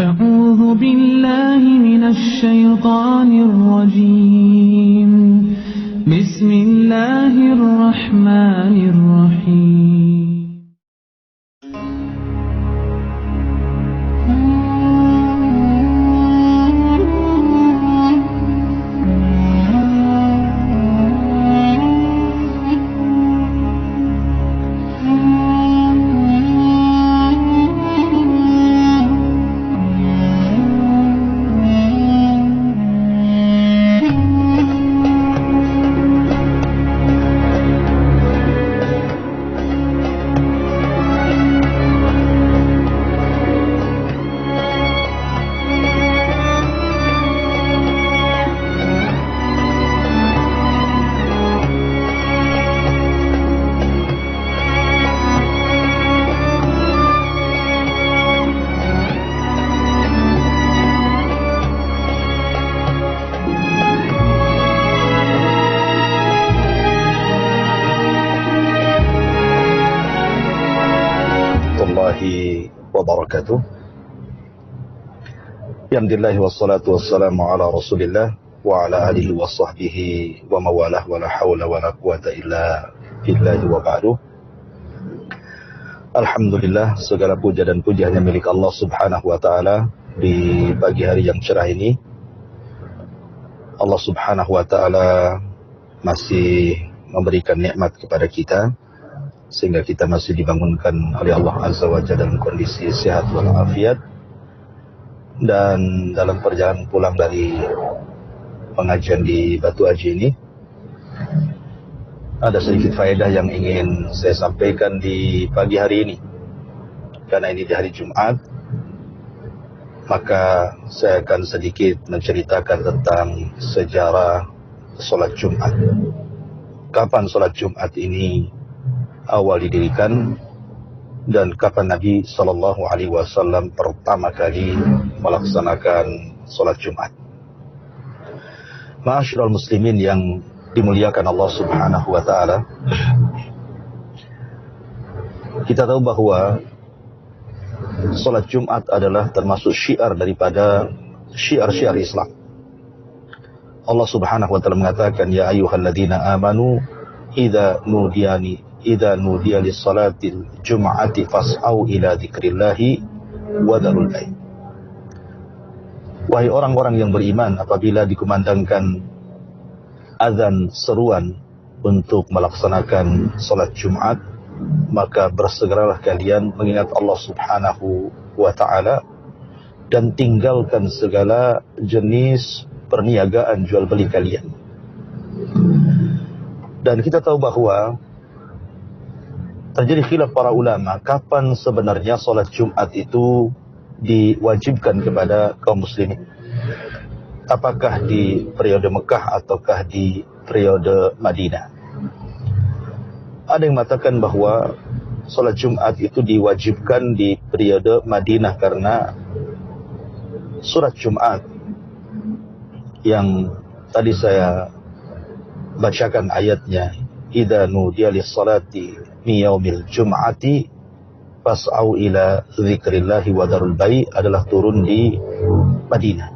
أعوذ بالله من الشيطان الرجيم بسم الله الرحمن الرحيم wabarakatuh. Alhamdulillah wassalatu wassalamu ala Rasulillah wa ala alihi wa sahbihi wa mawalah wa la hawla wa la quwata illa billahi wa ba'du. Alhamdulillah, segala puja dan puji hanya milik Allah Subhanahu wa taala. Di pagi hari yang cerah ini Allah Subhanahu wa taala masih memberikan nikmat kepada kita sehingga kita masih dibangunkan oleh Allah Azza wa Jalla dalam kondisi sehat walafiat. Dan dalam perjalanan pulang dari pengajian di Batu Haji ini, ada sedikit faedah yang ingin saya sampaikan di pagi hari ini. Karena ini di hari Jumat, maka saya akan sedikit menceritakan tentang sejarah sholat Jumat. Kapan sholat Jumat ini awal didirikan dan kapan Nabi Sallallahu Alaihi Wasallam pertama kali melaksanakan sholat Jumat. Ma'asyiral muslimin yang dimuliakan Allah Subhanahu Wa Taala, kita tahu bahwa sholat Jumat adalah termasuk syiar daripada syiar-syiar Islam. Allah Subhanahu Wa Taala mengatakan, ya ayyuhalladzina amanu idza nudiya lis-salatil jum'ati fas'au ila dzikrillahi wa dzarul bai'. Wahai orang-orang yang beriman, apabila dikumandangkan azan seruan untuk melaksanakan salat Jumat, maka bersegeralah kalian mengingat Allah Subhanahu wa taala dan tinggalkan segala jenis perniagaan jual beli kalian. Dan kita tahu bahwa terjadi khilaf para ulama kapan sebenarnya salat Jumat itu diwajibkan kepada kaum muslimin. Apakah di periode Mekah ataukah di periode Madinah? Ada yang mengatakan bahwa salat Jumat itu diwajibkan di periode Madinah karena surat Jumat yang tadi saya bacakan ayatnya, idza nudiya lis-salati min yaumil jum'ati fas'au ila dzikrillahi wa dzarul bai', adalah turun di Madinah.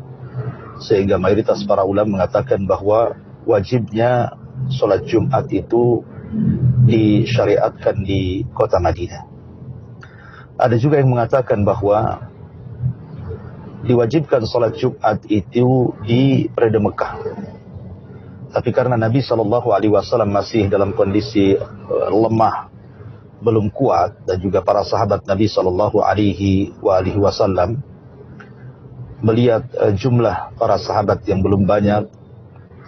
Sehingga mayoritas para ulama mengatakan bahwa wajibnya salat Jumat itu disyariatkan di kota Madinah. Ada juga yang mengatakan bahwa diwajibkan salat Jumat itu di periode Mekah. Tapi karena Nabi SAW masih dalam kondisi lemah, belum kuat, dan juga para sahabat Nabi SAW melihat jumlah para sahabat yang belum banyak,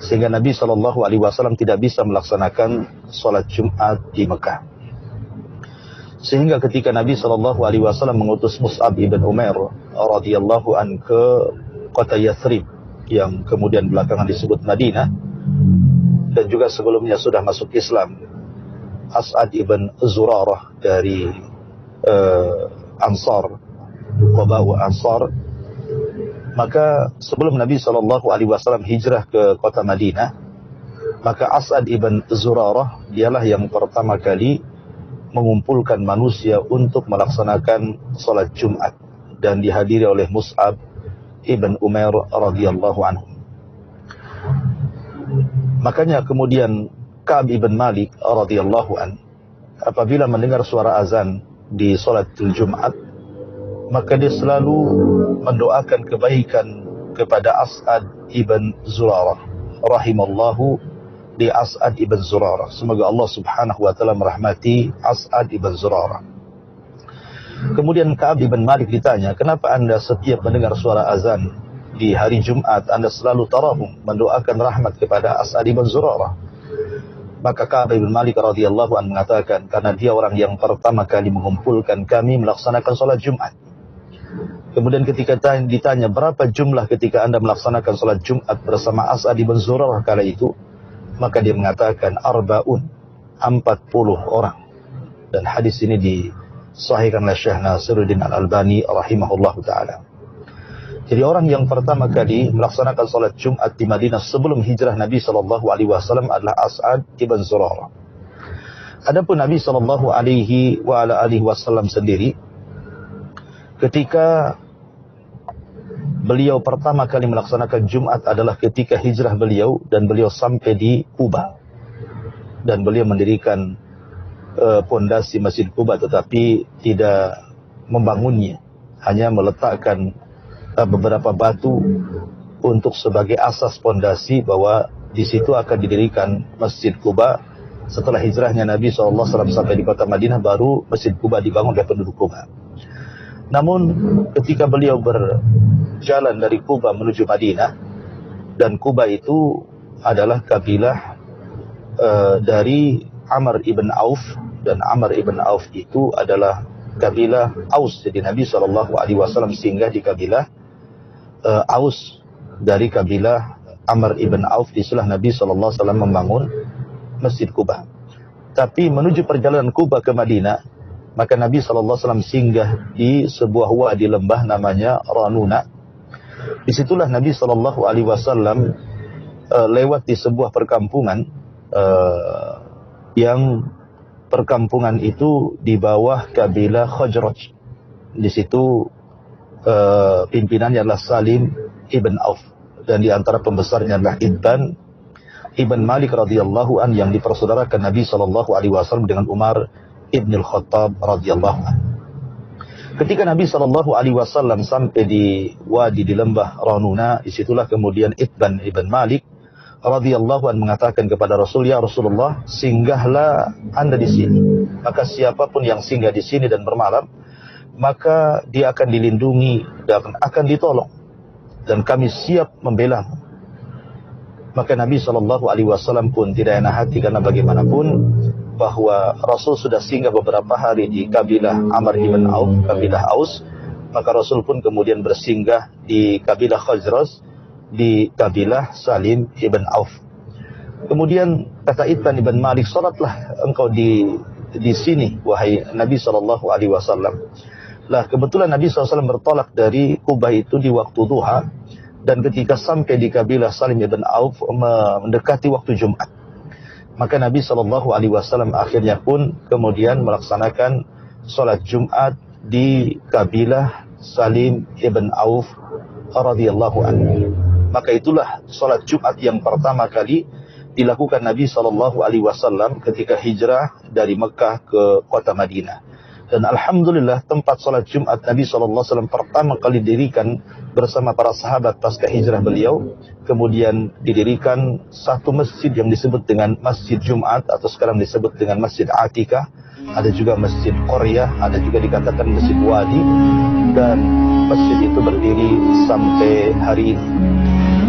sehingga Nabi SAW tidak bisa melaksanakan sholat Jumat di Mekah. Sehingga ketika Nabi SAW mengutus Mus'ab ibn Umair radhiyallahu an ke kota Yathrib, yang kemudian belakangan disebut Madinah, dan juga sebelumnya sudah masuk Islam, As'ad ibn Zurarah dari Ansar, Qaba'u Ansar. Maka sebelum Nabi SAW hijrah ke kota Madinah, maka As'ad ibn Zurarah dialah yang pertama kali mengumpulkan manusia untuk melaksanakan salat Jumat. dan dihadiri oleh Mus'ab ibn Umair radhiyallahu anhu. Makanya kemudian Ka'ab ibn Malik radhiyallahu anhu apabila mendengar suara azan di salatul Jumat, maka dia selalu mendoakan kebaikan kepada As'ad ibn Zurarah rahimallahu di As'ad ibn Zurarah. Semoga Allah subhanahu wa ta'ala merahmati As'ad ibn Zurarah. Kemudian Ka'ab ibn Malik ditanya, kenapa anda setiap mendengar suara azan di hari Jumat anda selalu tarahum mendoakan rahmat kepada As'ad ibn Zurarah? Maka Ka'ab ibn Malik radhiyallahu anhu mengatakan, karena dia orang yang pertama kali mengumpulkan kami melaksanakan sholat Jumat. Kemudian ketika ditanya berapa jumlah ketika anda melaksanakan sholat Jumat bersama As'ad ibn Zurarah kala itu, maka dia mengatakan 40 orang. Dan hadis ini disahihkan oleh Syekh Nasiruddin Al-Albani rahimahullahu taala. Jadi orang yang pertama kali melaksanakan salat Jumat di Madinah sebelum hijrah Nabi sallallahu alaihi wasallam adalah As'ad ibn Zurarah. Adapun Nabi sallallahu alaihi wasallam sendiri, ketika beliau pertama kali melaksanakan Jumat adalah ketika hijrah beliau dan beliau sampai di Kuba. Dan beliau mendirikan pondasi Masjid Kuba tetapi tidak membangunnya, hanya meletakkan beberapa batu untuk sebagai asas pondasi bahwa di situ akan didirikan Masjid Kuba. Setelah hijrahnya Nabi SAW sampai di kota Madinah, baru Masjid Kuba dibangun oleh penduduk Kuba. Namun ketika beliau berjalan dari Kuba menuju Madinah, dan Kuba itu adalah kabilah dari Amr ibn Auf, dan Amr ibn Auf itu adalah kabilah Aus. Jadi Nabi SAW singgah di kabilah Aus dari kabilah Amr ibn Auf. Disitulah Nabi SAW membangun Masjid Kuba. Tapi menuju perjalanan Kuba ke Madinah, maka Nabi SAW singgah di sebuah wadi lembah namanya Ranuna. Disitulah Nabi SAW lewat di sebuah perkampungan yang perkampungan itu di bawah kabilah Khazraj. Di situ pimpinannya adalah Salim ibn Auf, dan di antara pembesarnya adalah Ibn Malik radhiyallahu an yang dipersaudarakan Nabi SAW dengan Umar ibn al-Khattab radhiyallahu an. Ketika Nabi SAW sampai di wadi di lembah Ranuna, disitulah kemudian Ibn Malik radhiyallahu an mengatakan kepada Rasul, ya Rasulullah, singgahlah anda di sini. Maka siapapun yang singgah di sini dan bermalam, maka dia akan dilindungi dan akan ditolong, dan kami siap membela. Maka Nabi SAW pun tidak enak hati, karena bagaimanapun bahwa Rasul sudah singgah beberapa hari di kabilah Amr ibn Auf, kabilah Aus. Maka Rasul pun kemudian bersinggah di kabilah Khazraj, di kabilah Salim ibn Auf. Kemudian kata Ibn Malik, salatlah engkau di sini wahai Nabi SAW. Lah kebetulan Nabi SAW bertolak dari Kuba itu di waktu duha, dan ketika sampai di kabilah Salim ibn Auf mendekati waktu Jumat, maka Nabi SAW akhirnya pun kemudian melaksanakan sholat Jumat di kabilah Salim ibn Auf radhiyallahu anhu. Maka itulah sholat Jumat yang pertama kali dilakukan Nabi SAW ketika hijrah dari Mekah ke kota Madinah. Dan alhamdulillah tempat sholat Jumat Nabi SAW pertama kali didirikan bersama para sahabat pasca hijrah beliau. Kemudian didirikan satu masjid yang disebut dengan Masjid Jumat, atau sekarang disebut dengan Masjid Atikah. Ada juga Masjid Qoryah, ada juga dikatakan Masjid Wadi, dan masjid itu berdiri sampai hari ini.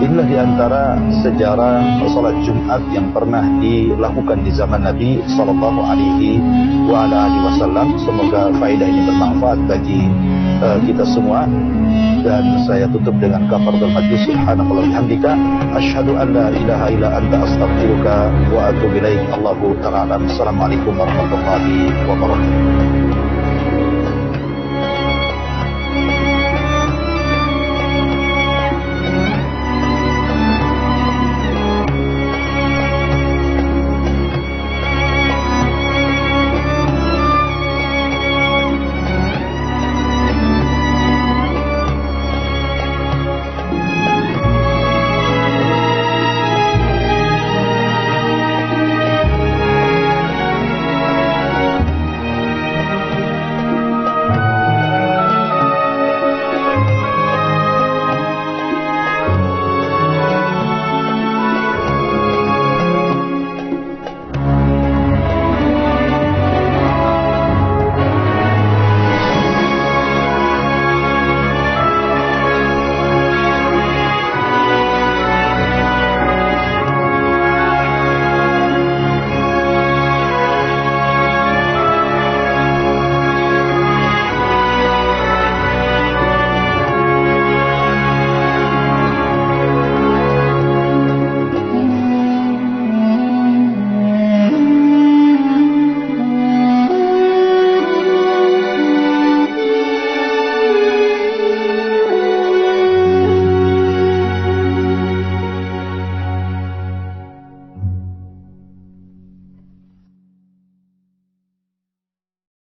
Inilah diantara sejarah salat Jumat yang pernah dilakukan di zaman Nabi Sallallahu Alaihi Wasallam. Semoga faedah ini bermanfaat bagi kita semua. Dan saya tutup dengan kafaratul majlis. Subhanallah bihamdika, asyhadu an la ilaha illa anta, astaghfiruka wa atubu ilaik. Allahu ta'ala. Assalamualaikum warahmatullahi wabarakatuh.